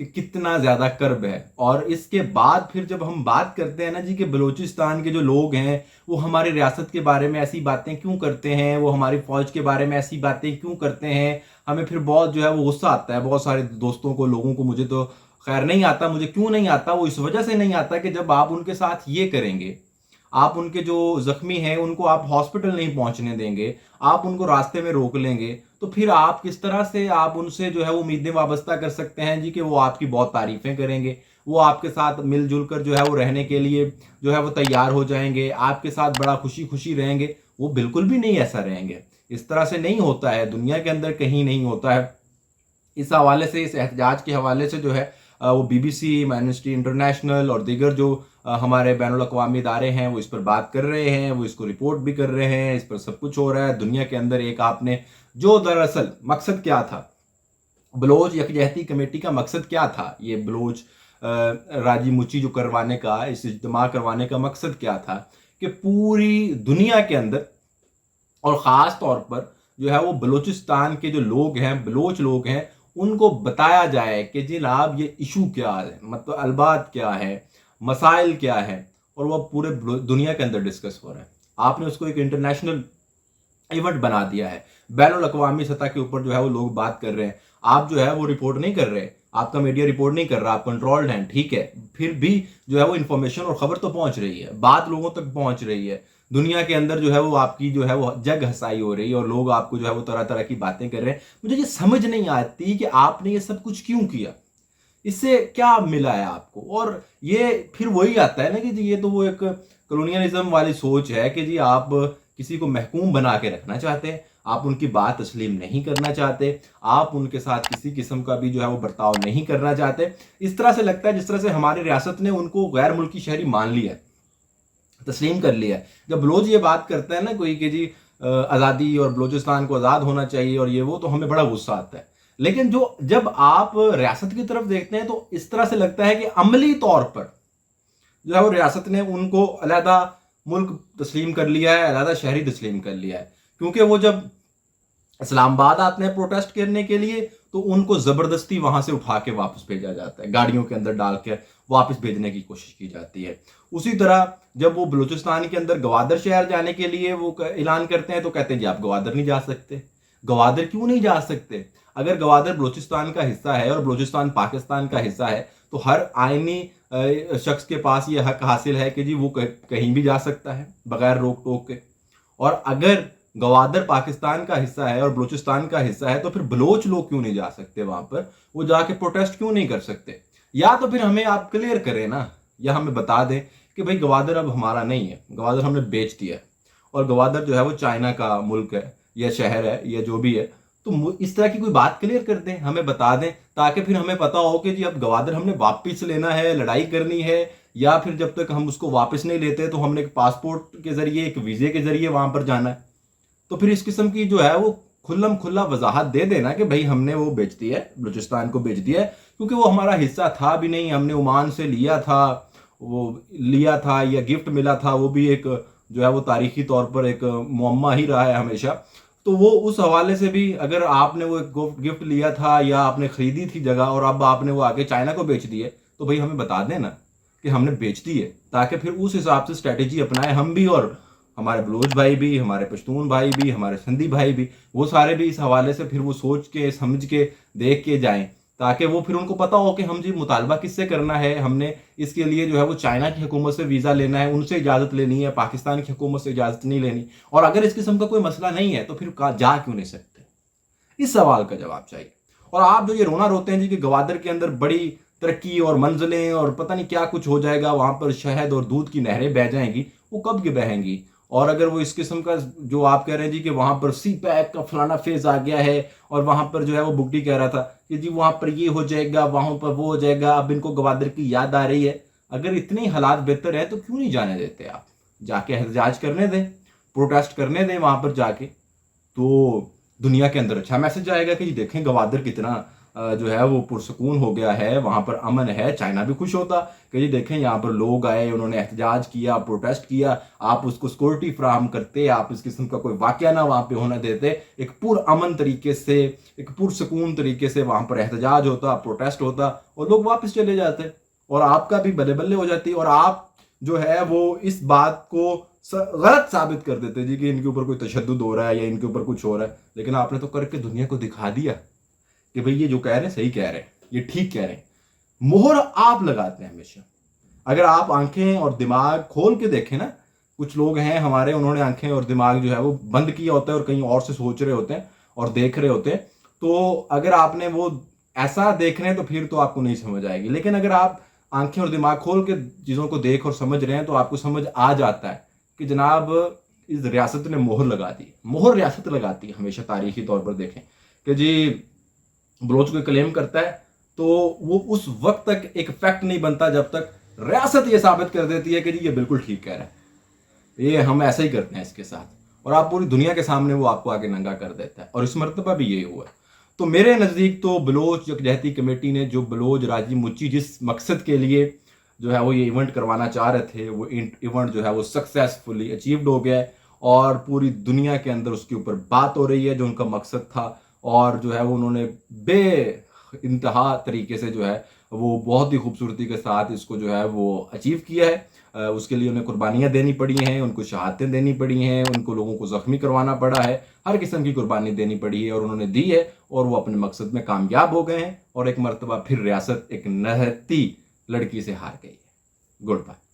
کہ کتنا زیادہ کرب ہے. اور اس کے بعد پھر جب ہم بات کرتے ہیں نا جی کہ بلوچستان کے جو لوگ ہیں وہ ہماری ریاست کے بارے میں ایسی باتیں کیوں کرتے ہیں, وہ ہماری فوج کے بارے میں ایسی باتیں کیوں کرتے ہیں, ہمیں پھر بہت جو ہے وہ غصہ آتا ہے. بہت سارے دوستوں کو, لوگوں کو, مجھے تو خیر نہیں آتا. مجھے کیوں نہیں آتا؟ وہ اس وجہ سے نہیں آتا کہ جب آپ ان کے ساتھ یہ کریں گے, آپ ان کے جو زخمی ہیں ان کو آپ ہاسپٹل نہیں پہنچنے دیں گے, آپ ان کو راستے میں روک لیں گے, تو پھر آپ کس طرح سے آپ ان سے جو ہے وہ امیدیں وابستہ کر سکتے ہیں جی کہ وہ آپ کی بہت تعریفیں کریں گے, وہ آپ کے ساتھ مل جل کر جو ہے وہ رہنے کے لیے جو ہے وہ تیار ہو جائیں گے, آپ کے ساتھ بڑا خوشی خوشی رہیں گے؟ وہ بالکل بھی نہیں ایسا رہیں گے. اس طرح سے نہیں ہوتا ہے, دنیا کے اندر کہیں نہیں ہوتا ہے. اس حوالے سے, اس احتجاج کے حوالے سے جو ہے وہ B B C, Amnesty International اور دیگر جو ہمارے بین الاقوامی ادارے ہیں وہ اس پر بات کر رہے ہیں, وہ اس کو رپورٹ بھی کر رہے ہیں, اس پر سب کچھ ہو رہا ہے دنیا کے اندر. ایک آپ نے جو دراصل مقصد کیا تھا بلوچ یکجہتی کمیٹی کا, مقصد کیا تھا یہ بلوچ راجی مچی جو کروانے کا, اس اجتماع کروانے کا مقصد کیا تھا کہ پوری دنیا کے اندر اور خاص طور پر جو ہے وہ بلوچستان کے جو لوگ ہیں, بلوچ لوگ ہیں, ان کو بتایا جائے کہ جناب یہ ایشو کیا ہے, مطلب البات کیا ہے, مسائل کیا ہے, اور وہ پورے دنیا کے اندر ڈسکس ہو رہا ہے. آپ نے اس کو ایک انٹرنیشنل ایونٹ بنا دیا ہے, بین الاقوامی سطح کے اوپر جو ہے وہ لوگ بات کر رہے ہیں. آپ جو ہے وہ رپورٹ نہیں کر رہے, آپ کا میڈیا رپورٹ نہیں کر رہا, آپ کنٹرولڈ ہیں, ٹھیک ہے, پھر بھی جو ہے وہ انفارمیشن اور خبر تو پہنچ رہی ہے, بات لوگوں تک پہنچ رہی ہے. دنیا کے اندر جو ہے وہ آپ کی جو ہے وہ جگ ہسائی ہو رہی ہے اور لوگ آپ کو جو ہے وہ طرح طرح کی باتیں کر رہے ہیں. مجھے یہ سمجھ نہیں آتی کہ آپ نے یہ سب کچھ کیوں کیا, اس سے کیا ملا ہے آپ کو. اور یہ پھر وہی آتا ہے نا کہ جی یہ تو وہ ایک کلونیلزم والی سوچ ہے کہ جی آپ کسی کو محکوم بنا کے رکھنا چاہتے ہیں, آپ ان کی بات تسلیم نہیں کرنا چاہتے, آپ ان کے ساتھ کسی قسم کا بھی جو ہے وہ برتاؤ نہیں کرنا چاہتے. اس طرح سے لگتا ہے جس طرح سے ہماری ریاست نے ان کو غیر ملکی شہری مان لیا ہے, تسلیم کر لیا ہے. جب بلوچ یہ بات کرتا ہے نا کوئی کہ جی آزادی اور بلوچستان کو آزاد ہونا چاہیے اور یہ وہ, تو ہمیں بڑا غصہ آتا ہے. لیکن جب آپ ریاست کی طرف دیکھتے ہیں تو اس طرح سے لگتا ہے کہ عملی طور پر جو ہے وہ ریاست نے ان کو علیحدہ ملک تسلیم کر لیا ہے, علیحدہ شہری تسلیم کر لیا ہے. کیونکہ وہ جب اسلام آباد آتے ہیں پروٹیسٹ کرنے کے لیے تو ان کو زبردستی وہاں سے اٹھا کے واپس بھیجا جاتا ہے, گاڑیوں کے اندر ڈال کے واپس بھیجنے کی کوشش کی جاتی ہے. اسی طرح جب وہ بلوچستان کے اندر گوادر شہر جانے کے لیے وہ اعلان کرتے ہیں تو کہتے ہیں جی آپ گوادر نہیں جا سکتے. گوادر کیوں نہیں جا سکتے؟ اگر گوادر بلوچستان کا حصہ ہے اور بلوچستان پاکستان کا حصہ ہے تو ہر آئینی شخص کے پاس یہ حق حاصل ہے کہ جی وہ کہیں بھی جا سکتا ہے بغیر روک ٹوک کے. اور اگر گوادر پاکستان کا حصہ ہے اور بلوچستان کا حصہ ہے تو پھر بلوچ لوگ کیوں نہیں جا سکتے وہاں پر, وہ جا کے پروٹیسٹ کیوں نہیں کر سکتے؟ یا تو پھر ہمیں آپ کلیئر کریں نا, یا ہمیں بتا دیں کہ بھئی گوادر اب ہمارا نہیں ہے, گوادر ہم نے بیچ دیا ہے, اور گوادر جو ہے وہ چائنا کا ملک ہے یا شہر ہے یا جو بھی ہے. تو اس طرح کی کوئی بات کلیئر کر دیں, ہمیں بتا دیں, تاکہ پھر ہمیں پتا ہو کہ جی اب گوادر ہم نے واپس لینا ہے, لڑائی کرنی ہے, یا پھر جب تک ہم اس کو واپس نہیں لیتے تو ہم نے ایک پاسپورٹ کے ذریعے, ایک ویزے کے ذریعے وہاں پر جانا ہے. تو پھر اس قسم کی جو ہے وہ کھلم کھلا وضاحت دے دینا کہ بھائی ہم نے وہ بیچ دیا ہے, بلوچستان کو بیچ دیا ہے, کیونکہ وہ ہمارا حصہ تھا بھی نہیں, ہم نے عمان سے لیا تھا یا گفٹ ملا تھا, وہ بھی ایک جو ہے وہ تاریخی طور پر ایک معمہ ہی رہا ہے ہمیشہ. تو وہ اس حوالے سے بھی اگر آپ نے وہ گفٹ لیا تھا یا آپ نے خریدی تھی جگہ اور اب آپ نے وہ آگے چائنا کو بیچ دی ہے, تو بھائی ہمیں بتا دیں نا کہ ہم نے بیچ دی ہے, تاکہ پھر اس حساب سے اسٹریٹجی اپنائیں ہم بھی, اور ہمارے بلوچ بھائی بھی, ہمارے پشتون بھائی بھی, ہمارے سندھی بھائی بھی, وہ سارے بھی اس حوالے سے پھر وہ سوچ کے سمجھ کے دیکھ کے جائیں, تاکہ وہ پھر ان کو پتا ہو کہ ہم جی مطالبہ کس سے کرنا ہے. ہم نے اس کے لیے جو ہے وہ چائنا کی حکومت سے ویزا لینا ہے, ان سے اجازت لینی ہے, پاکستان کی حکومت سے اجازت نہیں لینی. اور اگر اس قسم کا کوئی مسئلہ نہیں ہے تو پھر جا کیوں نہیں سکتے؟ اس سوال کا جواب چاہیے. اور آپ جو یہ رونا روتے ہیں جی کہ گوادر کے اندر بڑی ترقی اور منزلیں اور پتہ نہیں کیا کچھ ہو جائے گا, وہاں پر شہد اور دودھ کی نہریں بہہ جائیں گی, وہ کب کے بہیں گی؟ اور اگر وہ اس قسم کا جو آپ کہہ رہے ہیں جی کہ وہاں پر سی پیک کا فلانا فیز آ گیا ہے, اور وہاں پر جو ہے وہ بگٹی کہہ رہا تھا کہ جی وہاں پر یہ ہو جائے گا, وہاں پر وہ ہو جائے گا, اب ان کو گوادر کی یاد آ رہی ہے. اگر اتنے حالات بہتر ہیں تو کیوں نہیں جانے دیتے؟ آپ جا کے احتجاج کرنے دیں, پروٹیسٹ کرنے دیں وہاں پر جا کے, تو دنیا کے اندر اچھا میسج آئے گا کہ جی دیکھیں گوادر کتنا جو ہے وہ پرسکون ہو گیا ہے, وہاں پر امن ہے, چائنا بھی خوش ہوتا کہ جی دیکھیں یہاں پر لوگ آئے, انہوں نے احتجاج کیا, پروٹیسٹ کیا, آپ اس کو سیکورٹی فراہم کرتے, آپ اس قسم کا کوئی واقعہ نہ وہاں پہ ہونا دیتے, ایک پرامن طریقے سے, ایک پرسکون طریقے سے وہاں پر احتجاج ہوتا, پروٹیسٹ ہوتا, اور لوگ واپس چلے جاتے, اور آپ کا بھی بلے بلے ہو جاتی, اور آپ جو ہے وہ اس بات کو غلط ثابت کر دیتے جی کہ ان کے اوپر کوئی تشدد ہو رہا ہے یا ان کے اوپر کچھ ہو رہا ہے. لیکن آپ نے تو کر کے دنیا کو دکھا دیا کہ بھئی یہ جو کہہ رہے ہیں صحیح کہہ رہے ہیں, یہ ٹھیک کہہ رہے ہیں. مہر آپ لگاتے ہیں ہمیشہ. اگر آپ آنکھیں اور دماغ کھول کے دیکھیں نا, کچھ لوگ ہیں ہمارے, انہوں نے آنکھیں اور دماغ جو ہے وہ بند کیا ہوتا ہے اور کہیں اور سے سوچ رہے ہوتے ہیں اور دیکھ رہے ہوتے ہیں, تو اگر آپ نے وہ ایسا دیکھ رہے ہیں تو پھر تو آپ کو نہیں سمجھ آئے گی. لیکن اگر آپ آنکھیں اور دماغ کھول کے چیزوں کو دیکھ اور سمجھ رہے ہیں تو آپ کو سمجھ آ جاتا ہے کہ جناب اس ریاست نے مہر لگا دی. مہر ریاست لگاتی ہے ہمیشہ, تاریخی طور پر دیکھیں کہ جی بلوچ کوئی کلیم کرتا ہے تو وہ اس وقت تک ایک فیکٹ نہیں بنتا جب تک ریاست یہ ثابت کر دیتی ہے کہ جی یہ بالکل ٹھیک کہہ رہا ہے. یہ ہم ایسا ہی کرتے ہیں اس کے ساتھ, اور آپ پوری دنیا کے سامنے وہ آپ کو آگے ننگا کر دیتا ہے, اور اس مرتبہ بھی یہی ہوا ہے. تو میرے نزدیک تو بلوچ یکجہتی کمیٹی نے جو بلوچ راجی مچی جس مقصد کے لیے جو ہے وہ یہ ایونٹ کروانا چاہ رہے تھے, وہ ایونٹ جو ہے وہ سکسیسفلی اچیوڈ ہو گیا ہے, اور پوری دنیا کے اندر اس کے اوپر بات ہو رہی ہے جو ان کا مقصد تھا, اور جو ہے وہ انہوں نے بے انتہا طریقے سے جو ہے وہ بہت ہی خوبصورتی کے ساتھ اس کو جو ہے وہ اچیو کیا ہے. اس کے لیے انہیں قربانیاں دینی پڑی ہیں, ان کو شہادتیں دینی پڑی ہیں, ان کو لوگوں کو زخمی کروانا پڑا ہے, ہر قسم کی قربانی دینی پڑی ہے, اور انہوں نے دی ہے, اور وہ اپنے مقصد میں کامیاب ہو گئے ہیں, اور ایک مرتبہ پھر ریاست ایک نہتی لڑکی سے ہار گئی ہے. Good bye.